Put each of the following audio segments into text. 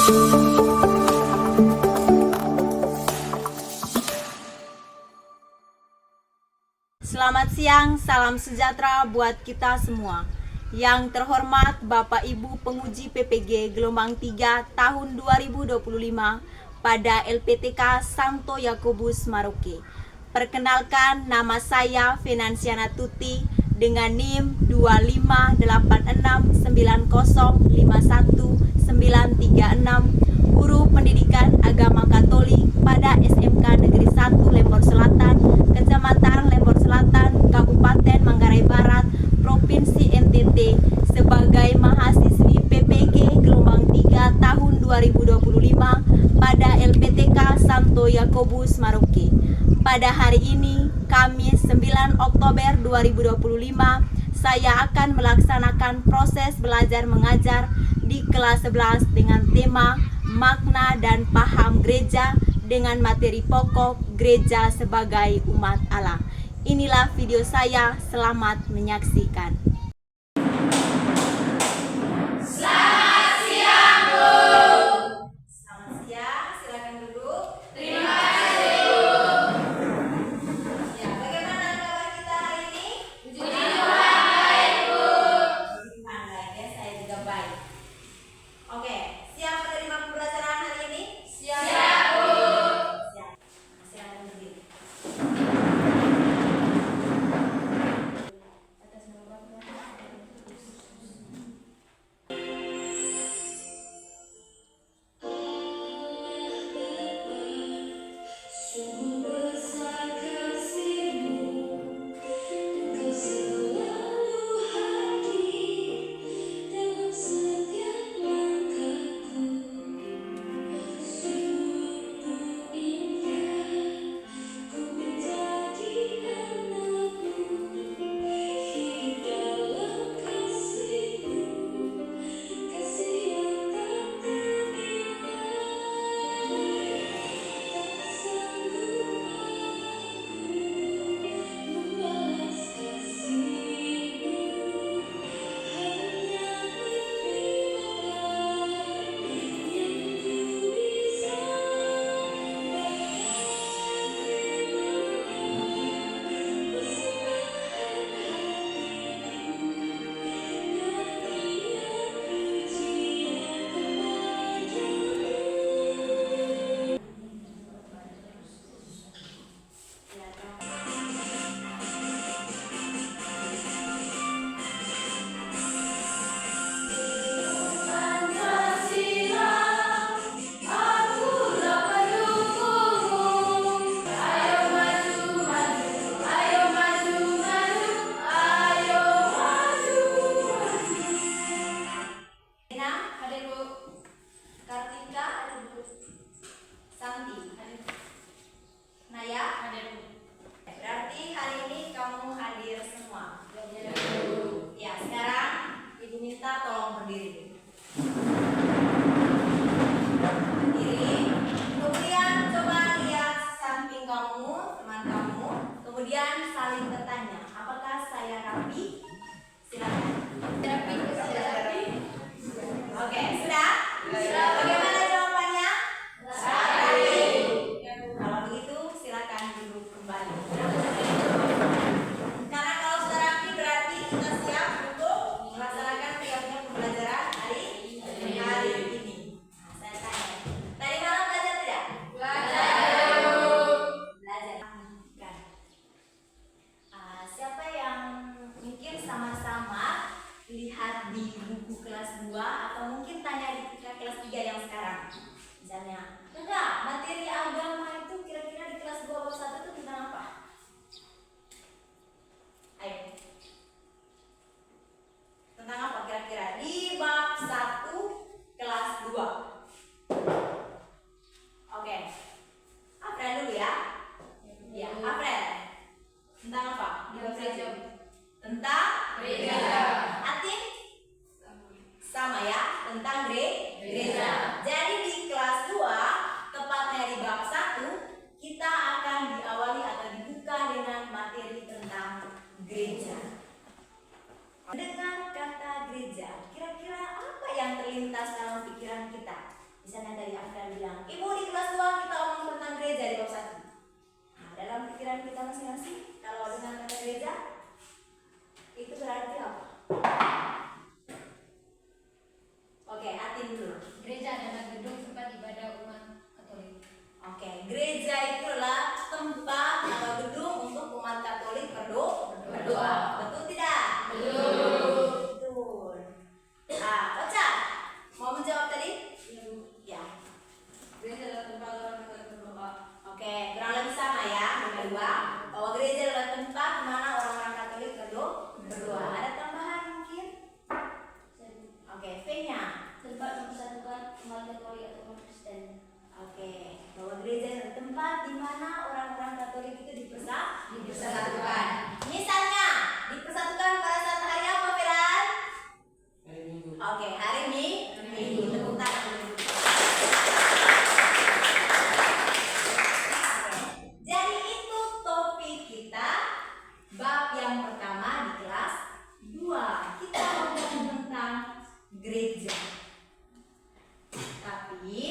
Selamat siang, salam sejahtera buat kita semua. Yang terhormat Bapak Ibu penguji PPG gelombang 3 tahun 2025 pada LPTK Santo Yakobus Maroke. Perkenalkan, nama saya Venansiana Tuti dengan NIM 25890519336, guru pendidikan agama Katolik pada SMK Negeri 1 Lembor Selatan, Kecamatan Lembor Selatan, Kabupaten Manggarai Barat, Provinsi NTT, sebagai mahasiswi PPG gelombang 3 tahun 2025 pada LPTK Santo Yakobus Maroke. Pada hari ini, Kamis 9 Oktober 2025, saya akan melaksanakan proses belajar mengajar di kelas 11 dengan tema makna dan paham gereja dengan materi pokok gereja sebagai umat Allah. Inilah video saya, selamat menyaksikan. Selamat siang, Bu. Selamat siang, silakan duduk. Terima kasih, Bu. Ya, bagaimana kabar kita hari ini? Puji Tuhan baik, Bu. Puji Tuhan baik ya, saya juga baik. Oke, siap menerima pembelajaran hari ini? Siap, Bu. Siap. Silakan berdiri. Kemudian saling bertanya, apakah saya rapi? Silakan. Oke, sudah? Bagaimana jawabannya? Rapi. Kalau begitu, silakan duduk kembali. Karena kalau sudah rapi berarti kita siap untuk melaksanakan tiap-tiap pembelajaran hari ini. Nah, saya tanya, tadi malam belajar tidak? Belajar, Bu. Belajar. Siapa yang mungkin sama-sama lihat di buku kelas 2 atau mungkin tanya di kelas 3 yang sekarang? Misalnya, enggak, materi agama itu kira-kira di kelas 2 bab 1 itu tentang apa? Ayo. Tentang apa kira-kira? Di bab 1 kelas 2. Oke. April dulu ya. Ya, April. Tentang apa? Di bab 1. Tentang Gereja. Atin? Sama ya, tentang gereja. Jadi di kelas 2, tepatnya di bab 1, kita akan diawali atau dibuka dengan materi tentang gereja. Dengar kata gereja, kira-kira apa yang terlintas dalam pikiran kita? Misalnya tadi Afra bilang, Ibu di kelas 2 kita omong tentang gereja di bab 1. Nah, dalam pikiran kita masing-masing, kalau dengan kata gereja, itu berarti apa? Oke, Atin dulu. Gereja adalah gedung tempat ibadah umat Katolik. Oke, gereja itu adalah tempat atau gedung untuk umat Katolik berdoa. Betul tidak? Betul. Ah, baca. Mau menjawab tadi? Ya. Gereja adalah tempat orang Katolik berdoa. Oke, kurang lebih sama ya. Yang kedua, bahwa gereja adalah tempat di mana orang-orang Katolik berdoa. Ada tambahan mungkin? Oke, V-nya. Tempat mempersatukan umat Katolik atau umat Kristen. Oke, bahwa gereja adalah tempat di mana orang-orang Katolik itu dipersatukan. Misalnya, dipersatukan pada saat hari apa, Feran? Hari Minggu. Oke, hari Minggu. Tepuk tangan dulu. Oke. Jadi itu topik kita bab yang pertama di kelas 2. Kita ngomong tentang gereja. Tapi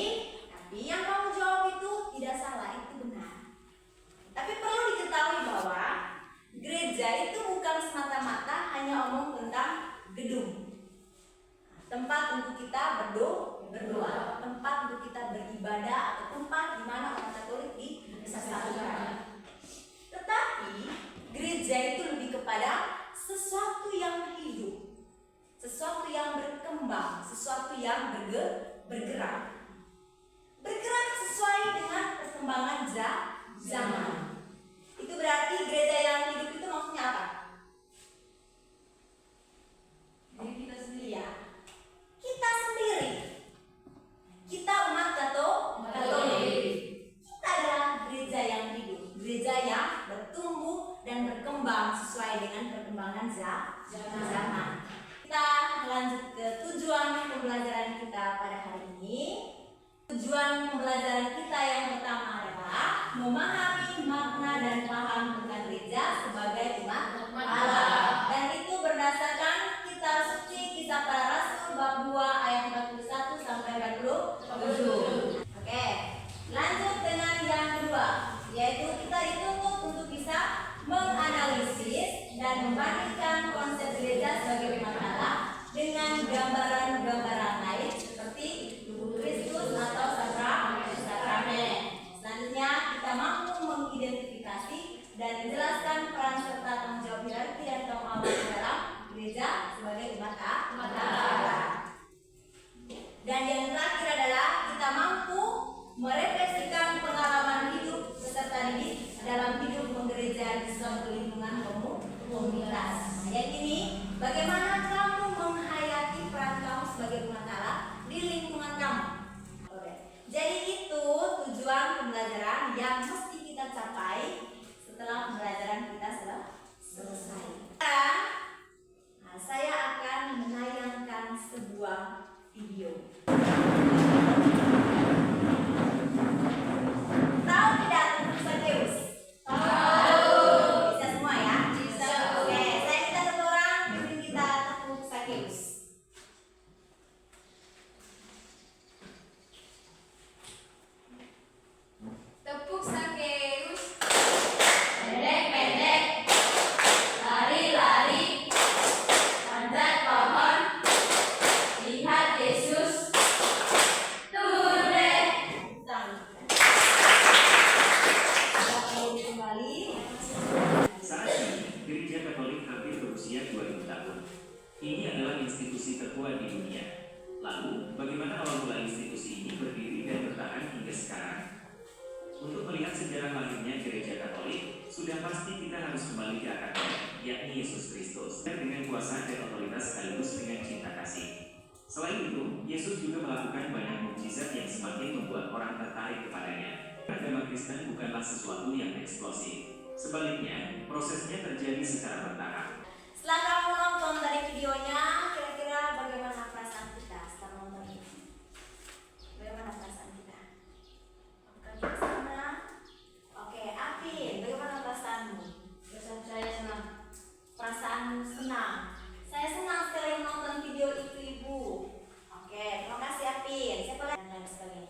yang kamu jawab itu tidak salah, itu benar. Tapi perlu diketahui bahwa gereja itu bukan semata-mata hanya omong tentang gedung. Tempat untuk kita berdoa, tempat untuk kita beribadah, atau tempat di mana orang Katolik disatukan. Tetapi gereja itu lebih kepada sesuatu yang hidup, sesuatu yang berkembang, sesuatu yang bergerak. Bergerak sesuai dengan perkembangan zaman. Itu berarti gereja yang hidup itu maksudnya apa? Diri kita sendiri. Iya. Kita sendiri. Kita umat Katolik. Kita adalah gereja yang hidup, gereja yang bertumbuh dan berkembang sesuai dengan perkembangan zaman. Kita lanjut ke tujuan pembelajaran kita pada hari ini. Tujuan pembelajaran kita yang pertama adalah memahami makna dan paham tentang gereja sebagai umat Allah. Dan itu berdasarkan kitab suci Kisah Para Rasul bab 2 ayat 41 sampai 47. Oke, lanjut dengan yang kedua, yaitu kita dituntut untuk bisa menganalisis dan membandingkan konsep gereja sebagai umat Allah dengan gambaran-gambaran lain seperti tubuh Kristus atau sakramen. Selanjutnya kita mampu mengidentifikasi dan menjelaskan peran serta tanggung jawab hierarki dan kaum awam dalam gereja sebagai umat Allah. Dan yang terakhir adalah kita mampu merefleksikan pengalaman hidup beserta didik dalam hidup menggereja di suatu lingkungan komunitas. Yang ini, bagaimana kamu menghayati peran kamu sebagai umat Allah di lingkungan kamu. Oke. Jadi itu tujuan pembelajaran yang mesti kita capai setelah pembelajaran kita selesai. Sekarang, saya akan menayangkan sebuah video. Tahu tidak tentang Zakheus? Tahu. Bisa semua ya? Bisa. Oke, saya minta satu orang pimpin kita tepuk Zakheus. Tepuk Zakheus. Pendek-pendek, lari-lari, panjat pohon, lihat Yesus, turun deh. Kembali. Saat ini, Gereja Katolik hampir berusia 2000 tahun. Ini adalah institusi tertua di dunia. Lalu, bagaimana awal mula institusi ini berdiri dan bertahan hingga sekarang? Untuk melihat sejarah lahirnya Gereja Katolik, sudah pasti kita harus kembali ke akarnya, yakni Yesus Kristus, dan dengan kuasa dan otoritas sekaligus dengan cinta kasih. Selain itu, Yesus juga melakukan banyak mukjizat yang semakin membuat orang tertarik kepadanya. Agama Kristen bukanlah sesuatu yang eksplosif. Sebaliknya, prosesnya terjadi secara bertahap. Setelah kamu nonton tadi videonya, kira-kira bagaimana perasaan kita setelah nonton ini? Bagaimana perasaan kita? Apakah kita senang? Oke, Afin, bagaimana perasaanmu? Perasaan saya senang. Perasaanmu senang. Saya senang sekali menonton video itu, Ibu. Oke, terima kasih Afin. Siapa lagi? Dan lain sebagainya.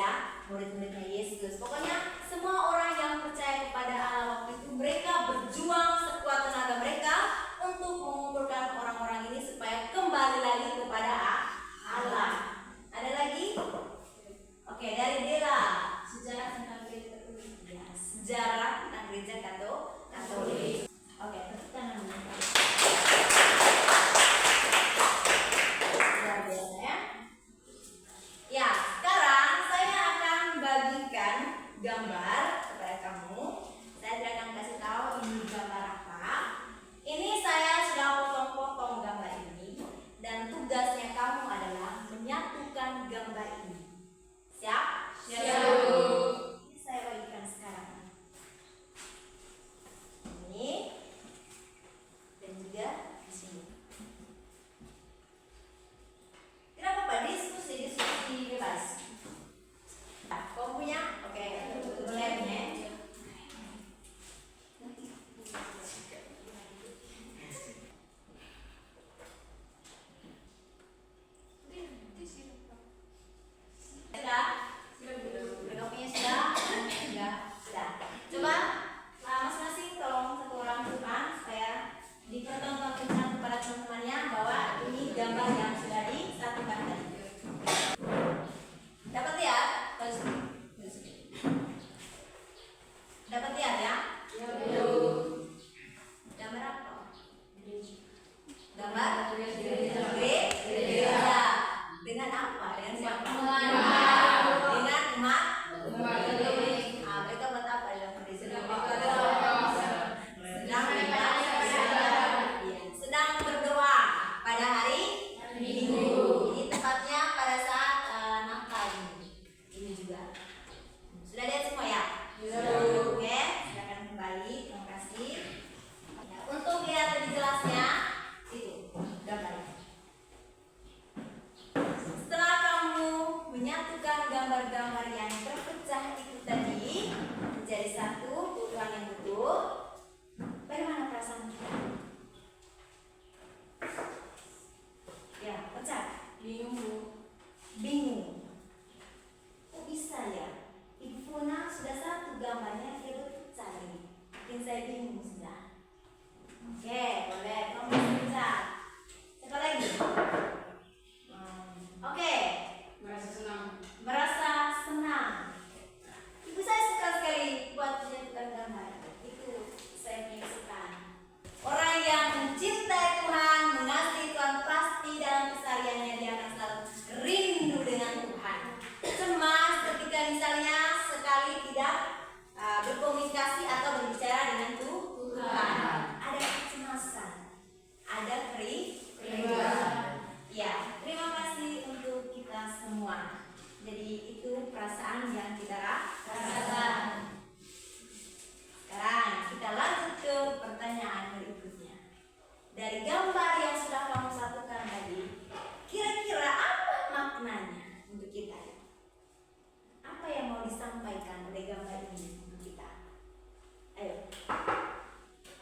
ya, murid-muridnya Yesus. Pokoknya semua orang yang percaya kepada Allah waktu itu, mereka berjuang sekuat tenaga mereka untuk mengumpulkan orang-orang ini supaya kembali lagi kepada Allah. Ada lagi? Oke, dari Dela. Sejarah tentang gereja Katolik. Ya, sejarah tentang gereja Katolik. Oke, tepuk tangan. Luar biasa ya. Ya, sekarang saya akan bagikan gambar kepada kamu. Saya tidak akan kasih tahu ini gambar apa. Ini saya sudah potong-potong gambar ini, dan tugasnya kamu adalah menyatukan gambar ini. Siap? Siap. Ini saya bagikan sekarang. Ini dan juga di sini. Tidak apa-apa, diskusi bebas. Kamu punya? Oke, lemnya. Sudah? Fotokopinya sudah? Sudah. Coba masing-masing tolong satu orang depan supaya dipertontonkan kepada teman-temannya bahwa ini gambar yang sudah disatukan tadi. Dapat lihat? Dapat lihat ya? Gambar apa? Gambar gereja. Dengan apa? Dengan siapa? Dengan umat. Mereka buat apa dalam gereja? Sedang berdoa pada hari Minggu. Ini tepatnya pada saat Natal ini juga. Sudah lihat semua ya? Oke, silakan kembali. Terima kasih. Ya, untuk lihat lebih jelasnya, itu gambarnya. Setelah kamu menyatukan gambar-gambar yang terpecah itu tadi menjadi satu utuhan yang utuh, bagaimana perasaan kita? Ya, pecah. Bingung. Kok bisa ya? Ibu Funa sudah satu gambarnya, dia berpecah ini. Bikin saya bingung sudah. Oke, boleh. Kamu bisa pecah. Siapa lagi? Oke. Merasa senang. Ibu saya suka sekali buat menyatukan gambar. Itu saya punya kesukaan. Orang yang mencintai Tuhan, mengasihi Tuhan, pasti dalam kesehariannya dia akan selalu rindu dengan Tuhan. Cemas ketika misalnya sekali tidak berkomunikasi atau berbicara dengan Tuhan. Ada kecemasan, ada kerinduan. Ya, terima kasih untuk kita semua. Jadi itu perasaan yang kita rasakan. Sekarang kita lanjut ke pertanyaan berikutnya. Dari gambar yang sudah kamu satukan tadi, kira-kira apa maknanya untuk kita? Apa yang mau disampaikan oleh gambar ini untuk kita? Ayo.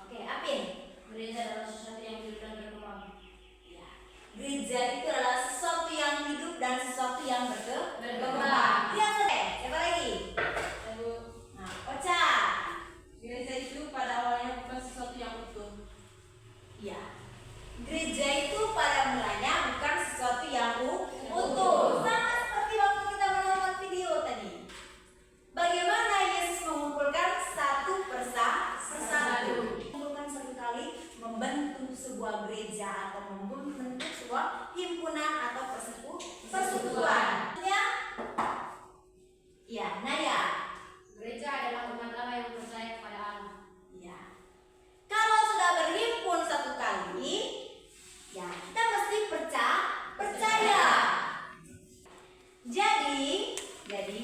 Oke, Apin. Gereja adalah sesuatu yang hidup dan berkembang. Ya. Gereja itu adalah sesuatu yang hidup dan sesuatu yang berkembang. Lihat deh, siapa lagi? Nah, Ocha. Gereja itu pada awalnya bukan sesuatu yang utuh. Ya. Gereja itu pada mulanya bukan sesuatu yang utuh. Sama seperti waktu kita menonton video tadi. Bagaimana Yesus mengumpulkan satu persatu. Mengumpulkan satu kali, membentuk sebuah gereja atau membentuk sebuah himpunan atau persekutuan. Ya, Naya. Gereja adalah umat Allah yang percaya kepada Allah. Ya. Kalau sudah berhimpun satu kali, ya kita mesti percaya. Jadi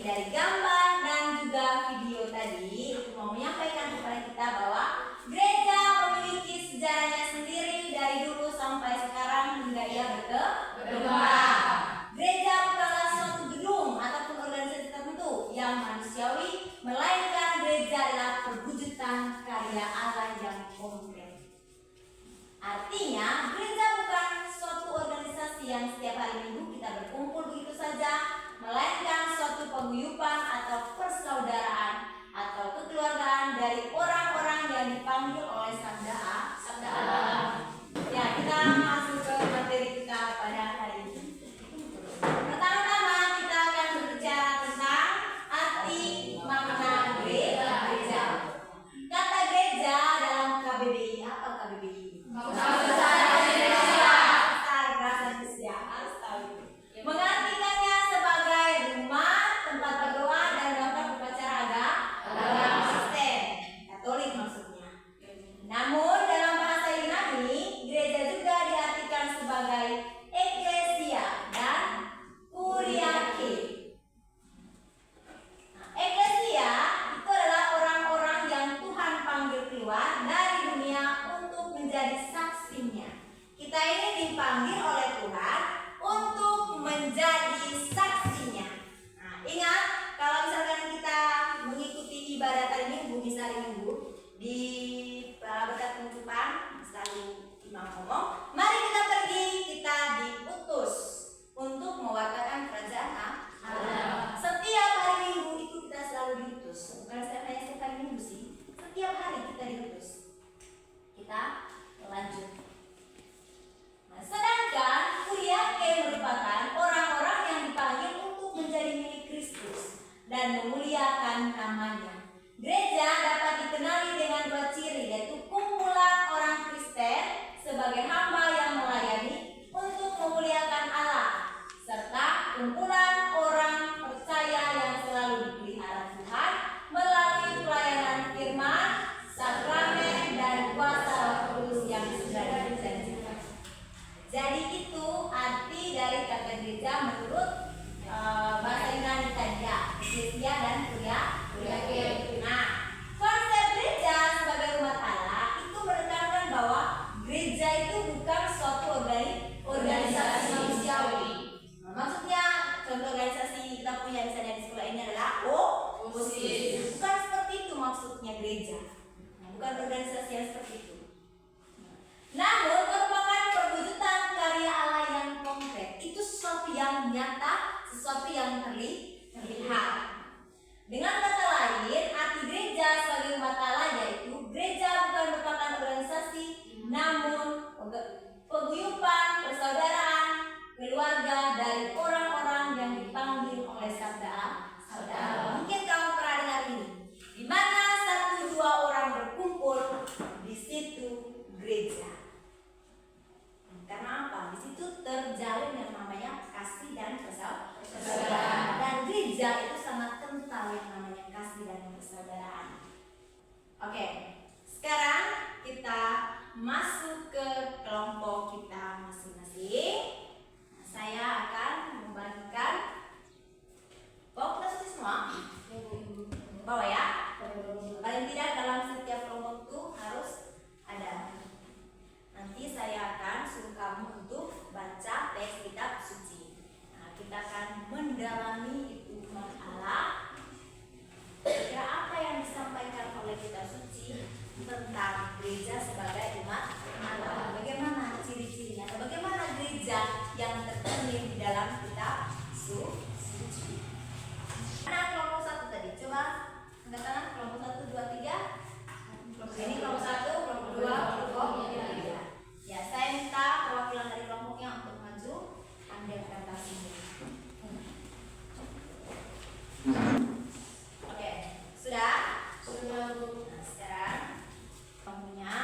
dari gambar dan juga video tadi mau menyampaikan kepada kita bahwa gereja memiliki sejarahnya sendiri dari dulu sampai sekarang hingga ia berkembang. Gereja bukanlah suatu gedung ataupun organisasi tertentu yang manusiawi, melainkan gereja adalah perwujudan karya Allah yang konkret. Artinya, gereja bukan suatu organisasi yang setiap hari Minggu kita berkumpul begitu saja, melainkan suatu paguyuban paguyuban atau persaudaraan atau kekeluargaan dari orang-orang yang dipanggil oleh sabda Allah. Ya, kita masuk ke materi kita pada hari ini. Pertama-tama kita akan berbicara tentang arti makna gereja. Kata gereja dalam KBBI apa KBBI? Mengartikannya sebagai rumah, tempat berdoa dan melakukan upacara agama Kristen, Katolik maksudnya. Namun dalam bahasa Yunani, gereja juga diartikan sebagai eklesia dan kuriake. Eklesia itu adalah orang-orang yang Tuhan panggil keluar dari dunia untuk menjadi saksinya. Kita ini dipanggil oleh Tuhan untuk menjadi saksinya. Nah, ingat kalau misalkan kita mengikuti ibadat hari Minggu, misal hari Minggu di berkat penutupan, selalu imam ngomong, mari kita pergi, kita diutus untuk mewartakan kerajaan Allah. Setiap hari Minggu itu kita selalu diutus, bukan hanya setiap hari Minggu sih, setiap hari kita diutus. Kita lanjut. Nah, sedangkan kuriake merupakan orang-orang yang dipanggil untuk menjadi milik Kristus dan memuliakan namanya. Gereja dapat dikenali dengan dua ciri, yaitu kumpulan orang Kristen sebagai hamba yang melayani untuk memuliakan Allah, serta kumpulan orang percaya yang selalu dipelihara Tuhan melalui pelayanan firman, sakramen, dan kuasa Roh Kudus yang sudah dijanjikan. Jadi itu arti dari kata gereja menurut bahasa Yunani tadi ya, eklesia dan kuriake. Nah, konsep gereja sebagai umat Allah itu menekankan bahwa gereja itu bukan suatu organisasi manusiawi. Nah, maksudnya contoh organisasi kita punya misalnya di sekolah ini adalah OSIS. Bukan seperti itu maksudnya gereja. Nah, bukan organisasi yang seperti itu. Namun merupakan perwujudan karya Allah yang konkret. Itu sesuatu yang nyata, sesuatu yang terlihat. Dengan kata lain, arti gereja sebagai umat Allah yaitu gereja bukan merupakan organisasi, namun paguyuban, persaudaraan, keluarga dari orang-orang yang dipanggil oleh sabda Allah. Mungkin kamu pernah dengar ini, di mana 1-2 orang berkumpul, di situ gereja. Karena apa? Di situ terjalin yang namanya kasih dan persaudaraan. Dan gereja itu sangat kental yang namanya kasih dan persaudaraan. Oke, sekarang kita masuk ke kelompok kita masing-masing. Nah, saya akan membagikan kita sudah semua bawa ya. Paling tidak dalam setiap kelompok itu harus ada. Nanti saya akan suruh kamu untuk baca teks kitab suci. Nah, kita akan mendalami itu umat Allah. Kira apa yang disampaikan oleh kitab suci tentang gereja sebagai umat Allah? Bagaimana ciri-cirinya? Atau bagaimana gereja yang tercermin di dalam kitab suci? Mana kelompok 1 tadi? Coba angkat tangan. Kelompok 1, 2, 3. Ini kelompok 1, kelompok 2, kelompok 3. Ya, saya minta perwakilan dari kelompoknya untuk maju ambil presentasinya. Oke, sudah? Sudah, Bu. Nah, sekarang kelompoknya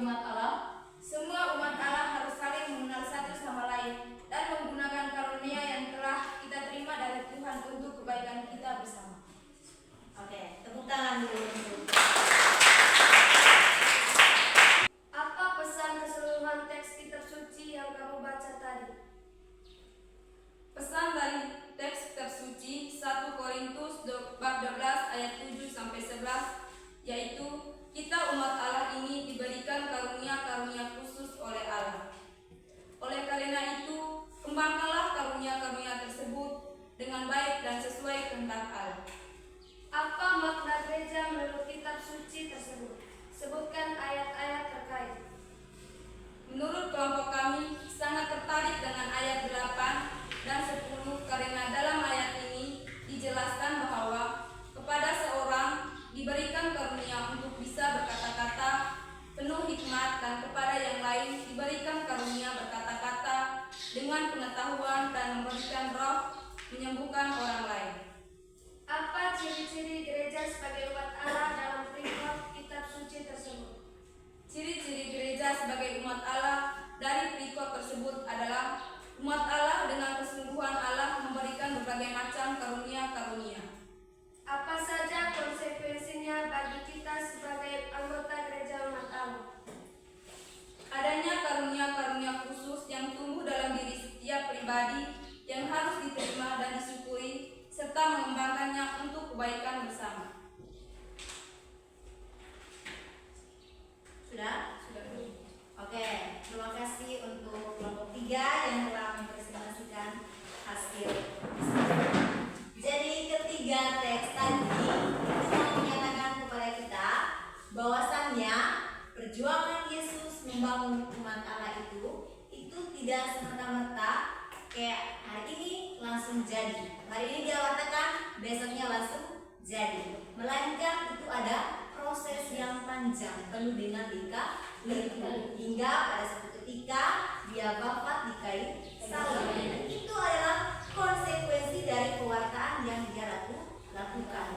umat Allah. Semua umat Allah harus saling mengenal satu sama lain dan menggunakan karunia yang telah kita terima dari Tuhan untuk kebaikan kita bersama. Oke, tepuk tangan dulu untuk Apa pesan keseluruhan teks kitab suci yang kamu baca tadi? Pesan dari teks kitab suci 1 Korintus bab 12 ayat 7 sampai 11 yaitu kita umat Allah ini diberikan karunia-karunia khusus oleh Allah. Oleh karena itu, kembangkanlah karunia-karunia tersebut dengan baik dan sesuai kehendak Allah. Apa makna gereja menurut kitab suci tersebut? Sebutkan ayat-ayat terkait. Menurut kelompok kami sangat tertarik dengan ayat 8 dan 10 karena dalam ayat ini dijelaskan bahwa kepada seorang diberikan karunia untuk bisa berkata-kata penuh hikmat dan kepada yang lain diberikan karunia berkata-kata dengan pengetahuan dan memberikan roh menyembuhkan orang lain. Apa ciri-ciri gereja sebagai umat Allah dalam perikop kitab suci tersebut? Ciri-ciri gereja sebagai umat Allah dari perikop tersebut adalah umat Allah dengan kesungguhan Allah memberikan berbagai macam karunia-karunia. Apa saja konsekuensinya bagi kita sebagai anggota gereja umat Allah? Adanya karunia-karunia khusus yang tumbuh dalam diri setiap pribadi yang harus diterima dan disyukuri serta mengembangkannya untuk kebaikan bersama. sudah? Oke, terima kasih untuk kelompok 3 yang telah mempresentasikan hasil. Jadi ketiga teks tadi itu menyatakan kepada kita bahwasannya perjuangan Yesus membangun umat Allah itu tidak serta-merta kayak hari ini langsung jadi. Hari ini dia katakan, besoknya langsung jadi. Melainkan itu ada proses yang panjang penuh dengan liku hingga pada suatu ketika dia wafat di kayu salib. Itu adalah konsekuensi dari pewartaan yang dia lakukan.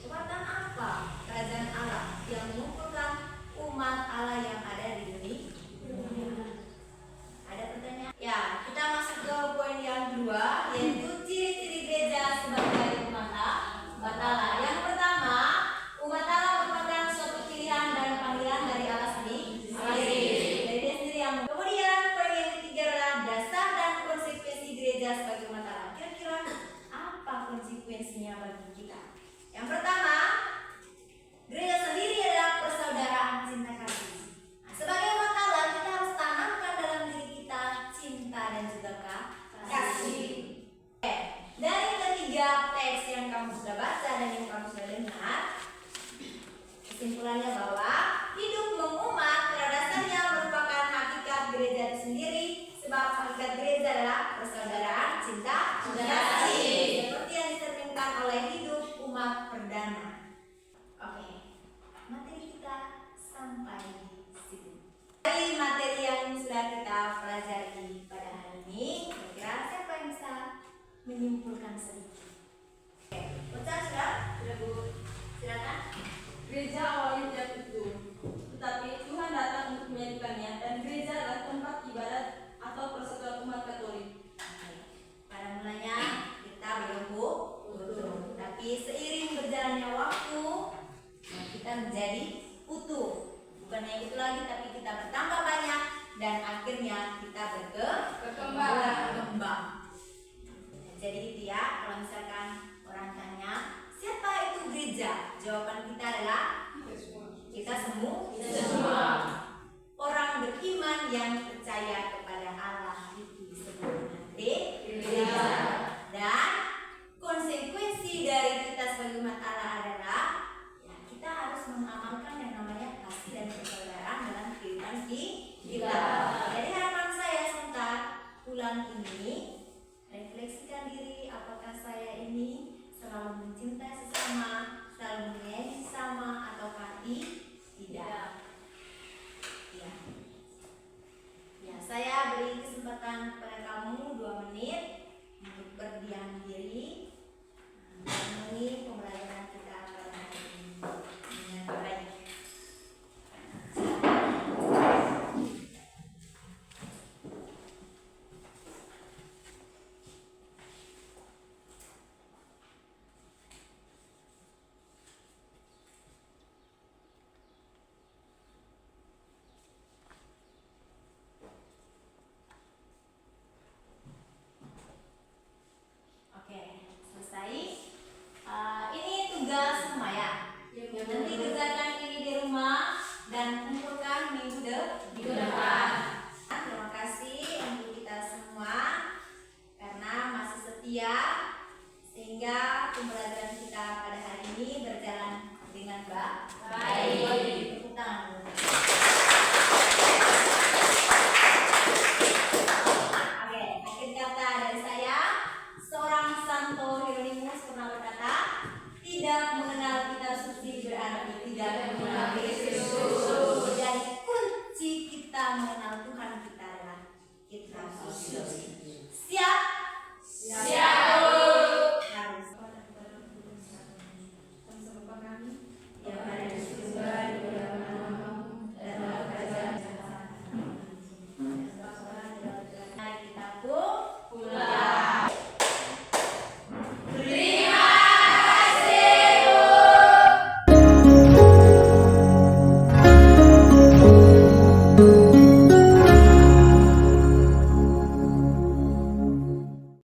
Pewartaan apa? Kerajaan Allah yang mengumpulkan umat Allah yang ada di dunia. Ada pertanyaan? Ya, kita masuk ke poin yang kedua, yaitu ciri-ciri gereja sebagai umat Allah. Yang pertama, umat Allah merupakan suatu pilihan dan panggilan dari Allah sendiri. Dari dia sendiri yang. Kemudian poin yang ketiga adalah dasar dan konsekuensi gereja sebagai umat Allah. Kira-kira apa konsekuensinya bagi kita? Yang pertama, gereja sendiri adalah persaudaraan cinta kasih. Nah, sebagai umat Allah kita harus tanamkan dalam diri kita cinta dan juga kasih. Oke, dari ketiga teks yang kamu sudah baca dan yang kamu sudah dengar, kesimpulannya bahwa hidup mengumat pada dasarnya merupakan hakikat gereja itu sendiri, sebab hakikat gereja adalah persaudaraan cinta kasih, seperti yang dicerminkan oleh hidup umat perdana. Oke, materi kita sampai di sini. Dari materi yang sudah kita pelajari pada hari ini, kira-kira siapa yang bisa menyimpulkan sedikit? Oke, Uca sudah Bu, silakan. Gereja awalnya tidak utuh, tetapi Tuhan datang untuk menjadikannya dan gereja adalah tempat ibadat atau persekutuan umat Katolik. Oke, pada mulanya kita belum utuh, tapi seiring berjalannya waktu kita menjadi utuh. Bukan hanya itu lagi, tapi kita bertambah banyak dan akhirnya kita berkembang. Jadi itu ya, kalau misalkan orang tanya siapa itu gereja, jawaban kita adalah kita semua. Orang beriman yang percaya kepada Allah itu disebut gereja. Dan konsekuensi dari kita sebagai umat Allah adalah ya, kita harus mengamalkan yang namanya kasih dan persaudaraan dalam kehidupan kita. Jadi harapan saya sebentar bulan ini dan kumpulkan minggu depan. Terima kasih untuk kita semua karena masih setia sehingga pembelajaran kita pada hari ini berjalan dengan baik. Tepuk tangan. Oke, akhir kata dari saya, seorang Santo Hieronymus pernah berkata, tidak mengenal kitab suci berarti tidak mengenal